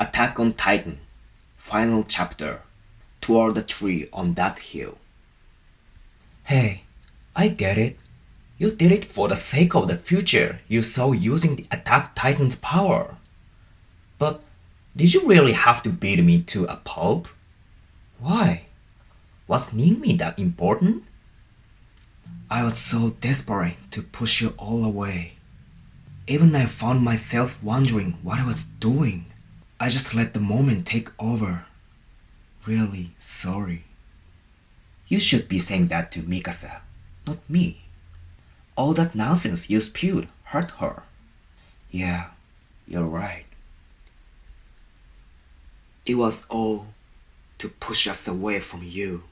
Attack on Titan, final chapter, Toward the Tree on That Hill. Hey, I get it. You did it for the sake of the future you saw using the Attack Titan's power. But did you really have to beat me to a pulp? Why? Was needing me that important? I was so desperate to push you all away. Even I found myself wondering what I was doing. I just let the moment take over. Really sorry. You should be saying that to Mikasa, not me. All that nonsense you spewed hurt her. Yeah, you're right. It was all to push us away from you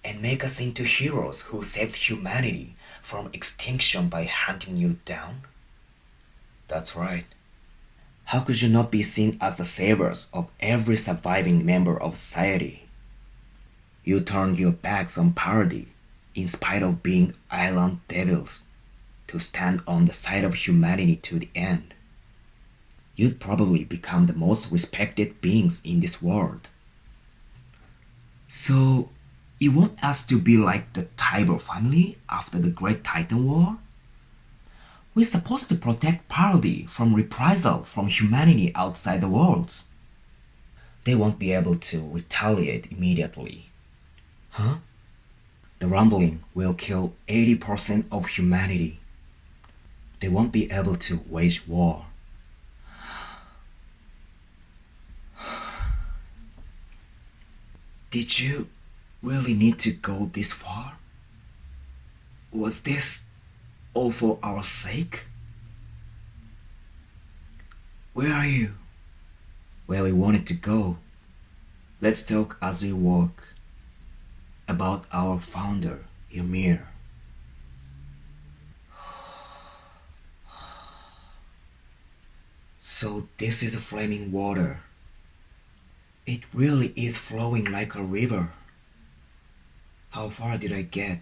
and make us into heroes who saved humanity from extinction by hunting you down. That's right. How could you not be seen as the saviors of every surviving member of society? You turned your backs on parody in spite of being island devils to stand on the side of humanity to the end. You'd probably become the most respected beings in this world. So, you want us to be like the Tiber family after the Great Titan War? We're supposed to protect parody from reprisal from humanity outside the worlds. They won't be able to retaliate immediately. Huh? The rumbling will kill 80% of humanity. They won't be able to wage war. Did you really need to go this far? Was this all for our sake? Where are you? Where we wanted to go. Let's talk as we walk about our founder, Ymir. So this is flaming water. It really is flowing like a river. How far did I get?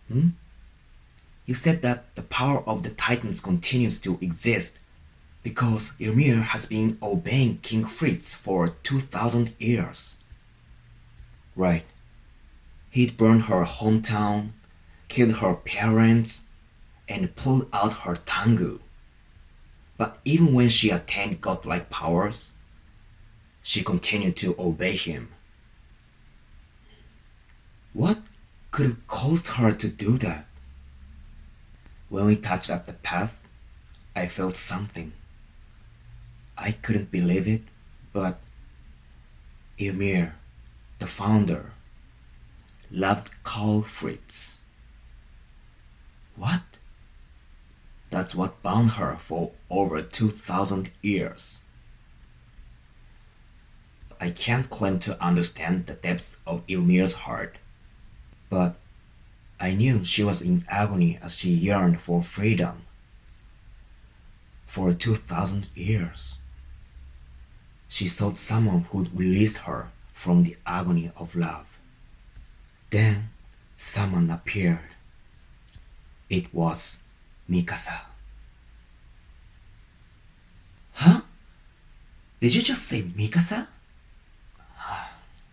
You said that the power of the Titans continues to exist because Ymir has been obeying King Fritz for 2,000 years. Right. He'd burned her hometown, killed her parents, and pulled out her Tengu. But even when she attained godlike powers, she continued to obey him. What could have caused her to do that? When we touched at the path, I felt something. I couldn't believe it, but Ymir, the founder, loved Karl Fritz. What? That's what bound her for over 2,000 years. I can't claim to understand the depths of Ymir's heart, but I knew she was in agony as she yearned for freedom. For 2,000 years, she sought someone who'd release her from the agony of love. Then someone appeared. It was Mikasa. Huh? Did you just say Mikasa?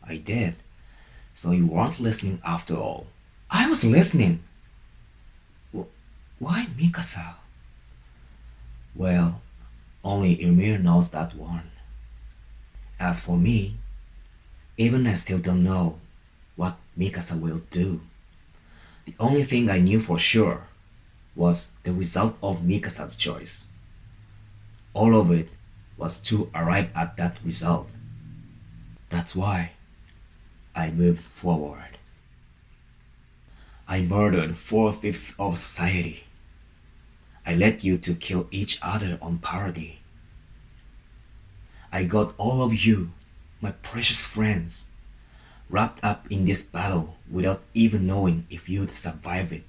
I did. So you weren't listening after all. I was listening. Why Mikasa? Well, only Ymir knows that one. As for me, even I still don't know what Mikasa will do. The only thing I knew for sure was the result of Mikasa's choice. All of it was to arrive at that result. That's why I moved forward. I murdered 4/5 of society. I led you to kill each other on parody. I got all of you, my precious friends, wrapped up in this battle without even knowing if you'd survive it.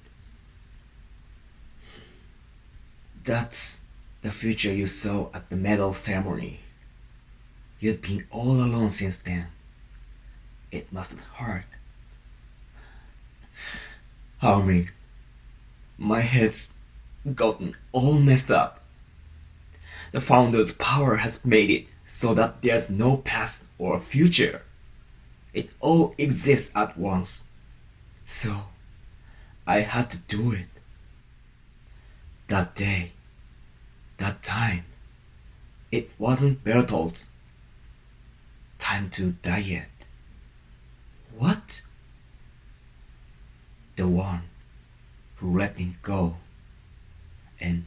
That's the future you saw at the medal ceremony. You'd been all alone since then. It must have hurt. Harming, my head's gotten all messed up. The founder's power has made it so that there's no past or future. It all exists at once. So, I had to do it. That day, that time, it wasn't Bertolt's time to die yet. What? The one who let him go and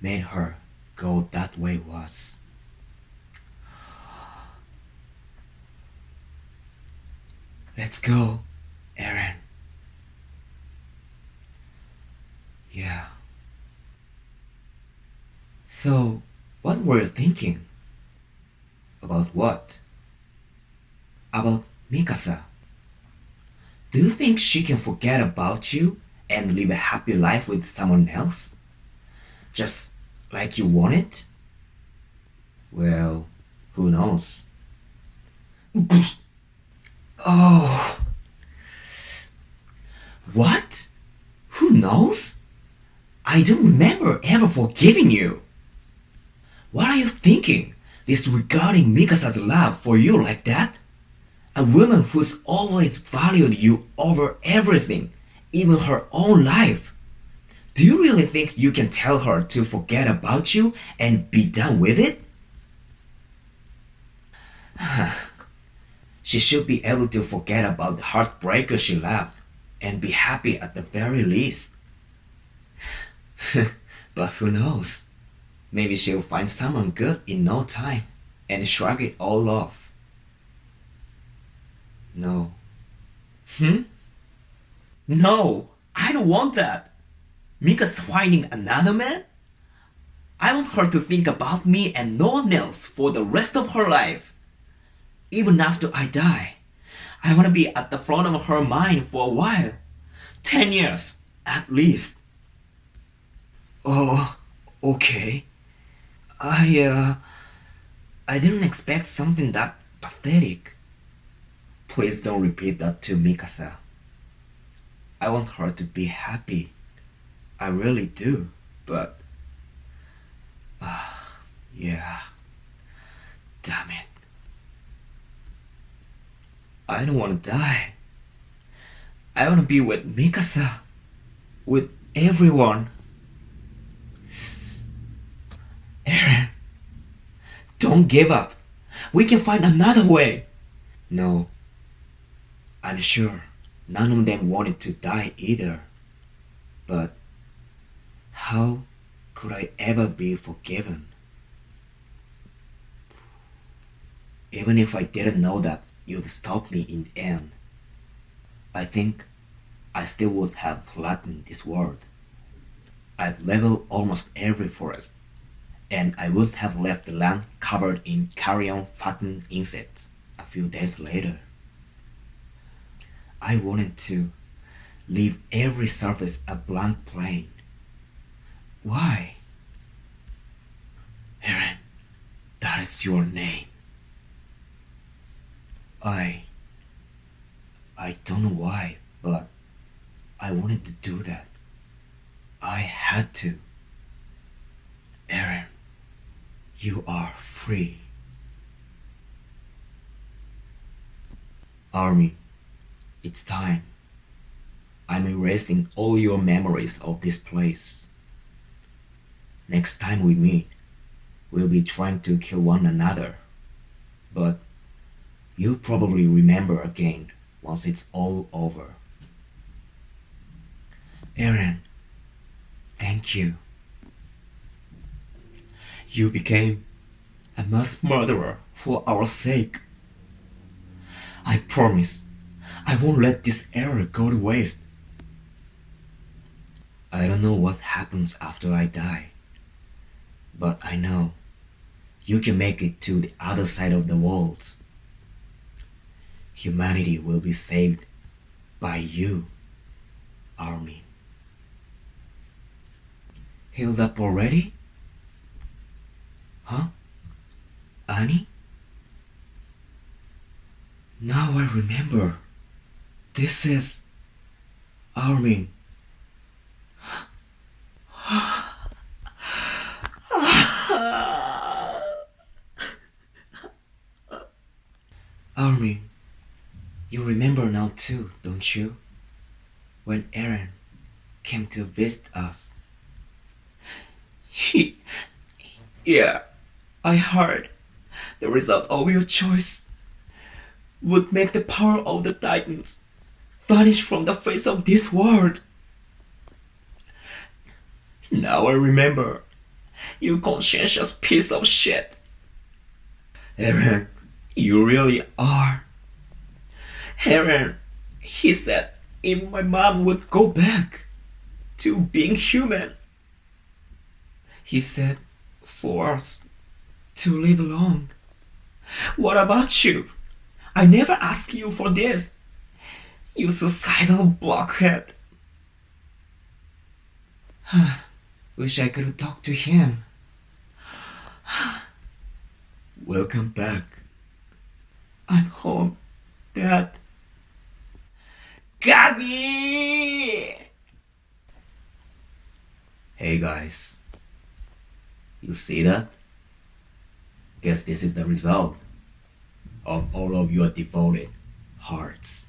made her go that way was. Let's go, Aaron. Yeah. So, what were you thinking? About what? About Mikasa. Do you think she can forget about you and live a happy life with someone else? Just like you want it? Well, who knows? Oh. What? Who knows? I don't remember ever forgiving you. What are you thinking? Disregarding Mikasa's love for you like that? A woman who's always valued you over everything, even her own life. Do you really think you can tell her to forget about you and be done with it? She should be able to forget about the heartbreaker she loved and be happy at the very least. But who knows? Maybe she'll find someone good in no time and shrug it all off. No. No, I don't want that. Mika's finding another man? I want her to think about me and no one else for the rest of her life. Even after I die, I want to be at the front of her mind for a while. 10 years, at least. Oh, okay. I didn't expect something that pathetic. Please don't repeat that to Mikasa. I want her to be happy. I really do, but... yeah. Damn it. I don't want to die. I want to be with Mikasa. With everyone. Aaron, don't give up. We can find another way. No. I'm sure none of them wanted to die either. But how could I ever be forgiven? Even if I didn't know that you'd stop me in the end, I think I still would have flattened this world. I'd level almost every forest, and I wouldn't have left the land covered in carrion fattened insects a few days later. I wanted to leave every surface a blank plain. Why? Aaron, that is your name. I don't know why, but I wanted to do that. I had to. Aaron, you are free. Army, it's time. I'm erasing all your memories of this place. Next time we meet, we'll be trying to kill one another. But you'll probably remember again once it's all over. Aaron, thank you. You became a mass murderer for our sake. I promise I won't let this error go to waste. I don't know what happens after I die, but I know you can make it to the other side of the world. Humanity will be saved by you, Army. Healed up already? Huh? Annie? Now I remember. This is Armin. Armin, you remember now too, don't you? When Aaron came to visit us. Yeah, I heard the result of your choice would make the power of the Titans vanish from the face of this world. Now I remember, you conscientious piece of shit. Aaron, you really are. Aaron, he said if my mom would go back to being human, he said for us to live long. What about you? I never asked you for this. You suicidal blockhead. Wish I could talk to him. Welcome back. I'm home, Dad. Got me! Hey guys. You see that? Guess this is the result of all of your devoted hearts.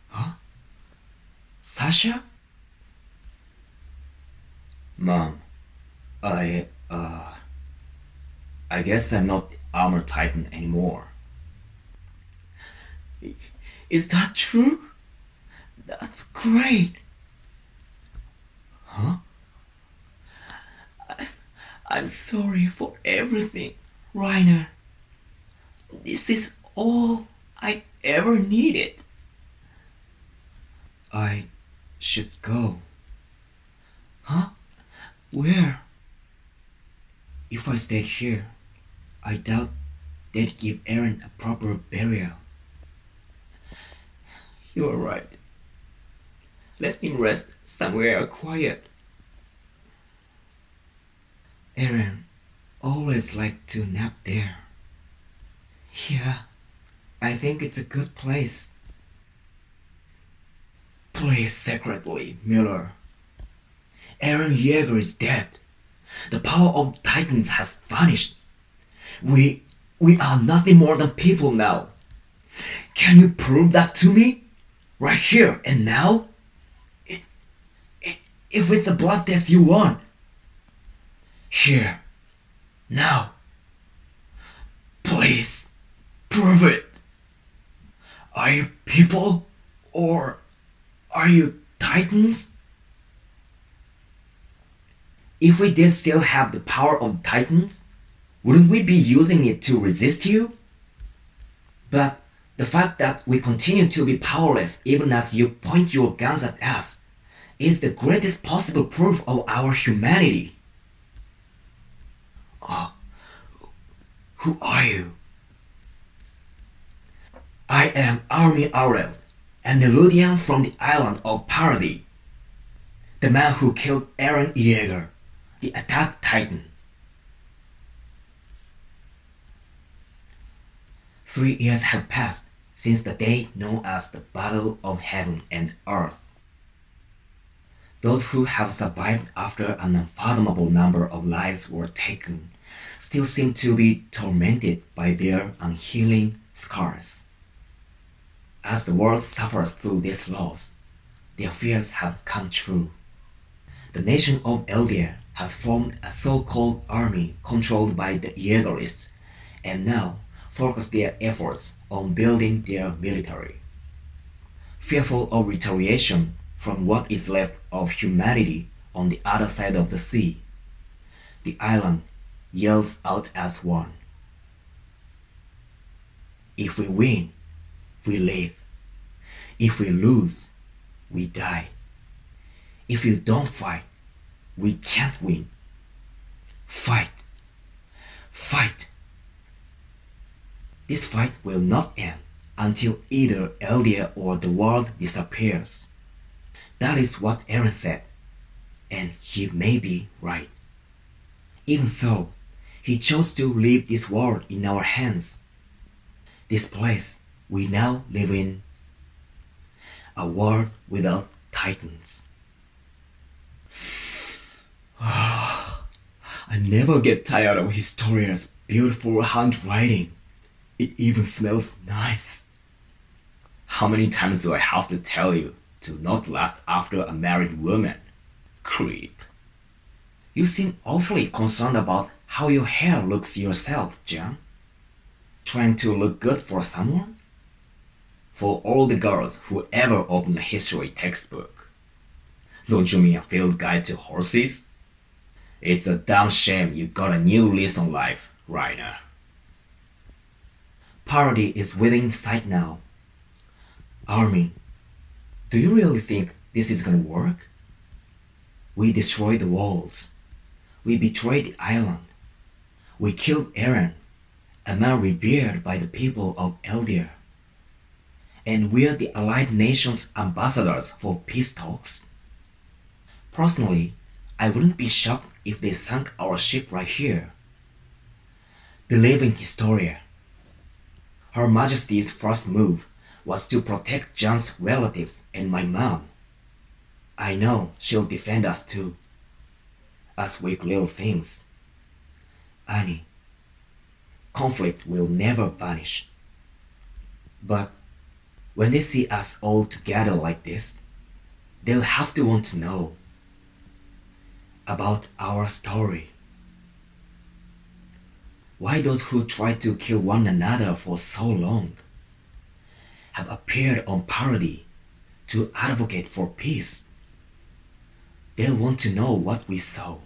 Huh? Sasha? Mom, I guess I'm not the Armor Titan anymore. Is that true? That's great. Huh? I'm sorry for everything, Reiner. This is all I ever needed. I should go. Huh? Where? If I stayed here, I doubt they'd give Aaron a proper burial. You're right. Let him rest somewhere quiet. Aaron always liked to nap there. Yeah, I think it's a good place. Please secretly, Miller. Aaron Yeager is dead. The power of Titans has vanished. We are nothing more than people now. Can you prove that to me? Right here and now? If it's a blood test you want. Here. Now. Please. Prove it. Are you people? Or are you Titans? If we did still have the power of Titans, wouldn't we be using it to resist you? But the fact that we continue to be powerless even as you point your guns at us is the greatest possible proof of our humanity. Oh, who are you? I am Armin Aurel, an Eludian from the island of Paradis. The man who killed Aaron Yeager, the Attack Titan. 3 years have passed since the day known as the Battle of Heaven and Earth. Those who have survived after an unfathomable number of lives were taken still seem to be tormented by their unhealing scars. As the world suffers through this loss, their fears have come true. The nation of Eldia has formed a so-called army controlled by the Jaegerists and now focus their efforts on building their military. Fearful of retaliation from what is left of humanity on the other side of the sea, the island yells out as one. If we win, we live. If we lose, we die. If you don't fight, we can't win. Fight. Fight. This fight will not end until either Eldia or the world disappears. That is what Aaron said, and he may be right. Even so, he chose to leave this world in our hands. This place we now live in. A world without Titans. I I never get tired of Historia's beautiful handwriting. It even smells nice. How many times do I have to tell you to not lust after a married woman? Creep. You seem awfully concerned about how your hair looks yourself, Jan. Trying to look good for someone? For all the girls who ever open a history textbook. Don't you mean a field guide to horses? It's a damn shame you got a new lease on life, Rainer. Parody is within sight now. Armin, do you really think this is gonna work? We destroyed the walls. We betrayed the island. We killed Eren, a man revered by the people of Eldir. And we're the Allied Nations ambassadors for peace talks. Personally, I wouldn't be shocked if they sank our ship right here. Believe in Historia. Her Majesty's first move was to protect Jan's relatives and my mom. I know she'll defend us too. Us weak little things. Annie, conflict will never vanish. But when they see us all together like this, they'll have to want to know about our story. Why those who tried to kill one another for so long have appeared on parody to advocate for peace. They'll want to know what we saw.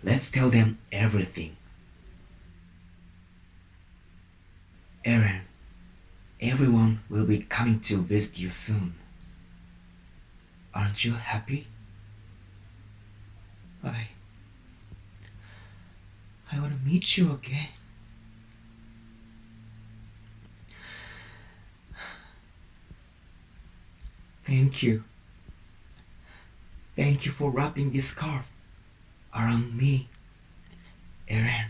Let's tell them everything. Eren, everyone will be coming to visit you soon. Aren't you happy? I want to meet you again. Thank you. Thank you for wrapping this scarf around me, Eren.